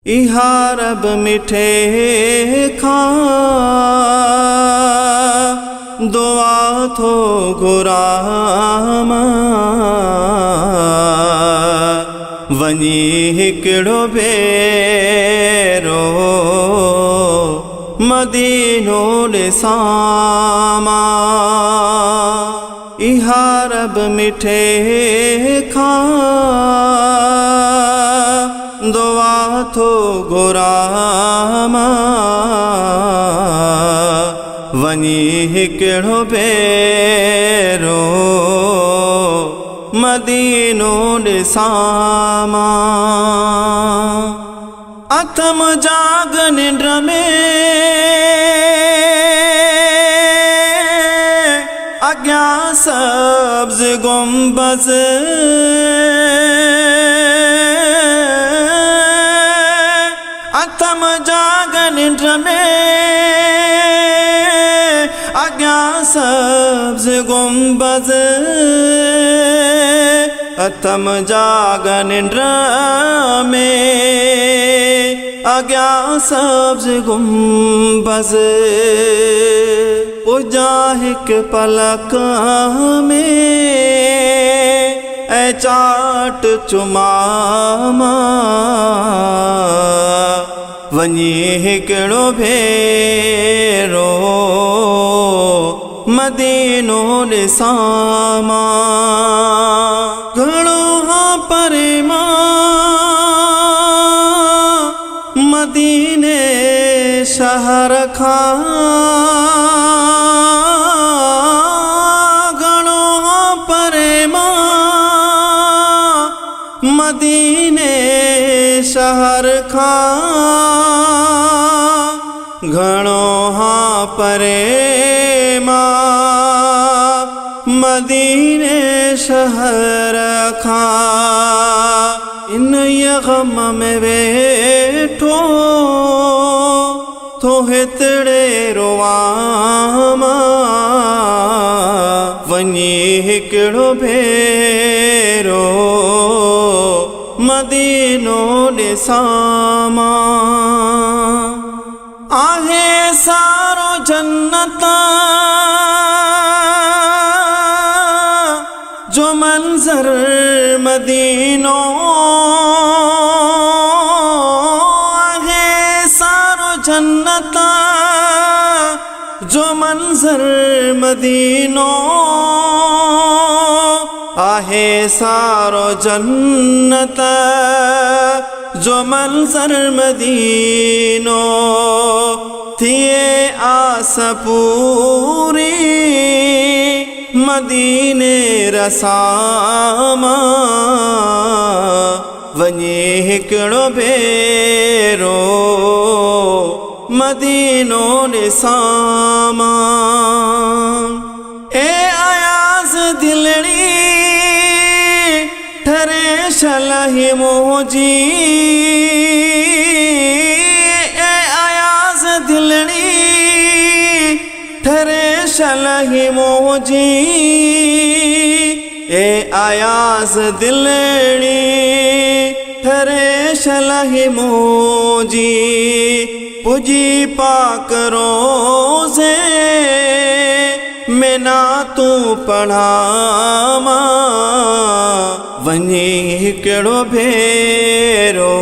इहा रब मिठे खां दुआ थो घुरां वञी हिकिड़ो भेरो मदीनो ॾिसां इहा रब मिठे खां दुआ थो घुरां वञी हिकिड़ो भेरो मदीनो ॾिसां अथम जाग निंड में अॻियां सब्ज़ गुंबज़ अथम जाग निंड में अॻियां सब्ज़ गुंबज़ अथम जाग निंड में अॻियां सब्ज़ गुंबज़ पुॼा हिकु पलक में ऐं चाट चुमां वञी हिकिड़ो भेरो मदीनो ॾिसां घणो परे मदीने शहर खां घणो परे मदीने शहर खां घणो परे मदीने शहर खां इन गम में वेठो थो हितड़े रोवां वञी हिकिड़ो भेरो मदीनो ॾिसां आहे सारो जन्नत जो मंज़र मदीनो आहे सारो जन्नत जो मंज़र मदीनो आहे सारो जन्नत जो मंज़र मदीनो थिए आस पूरी मदीने रसां वञी हिकिड़ो भेरो मदीनो ॾिसां ए आयाज़ दिलड़ी ठरे शलही मोजी ए आयाज़ दिलड़ी ठरे शलही मोजी ए आयाज़ दिलड़ी ठरे शलही मोजी पुजी पाक रोज़े में नातू पढ़ां वञी हिकिड़ो भेरो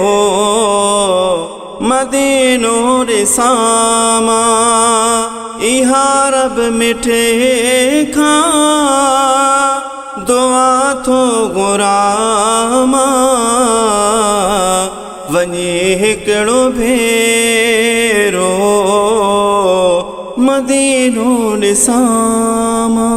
मदीनो ॾिसां इहा रब मिठे खां दुआ थो घुरां वञी हिकिड़ो भेरो मदीनो ॾिसां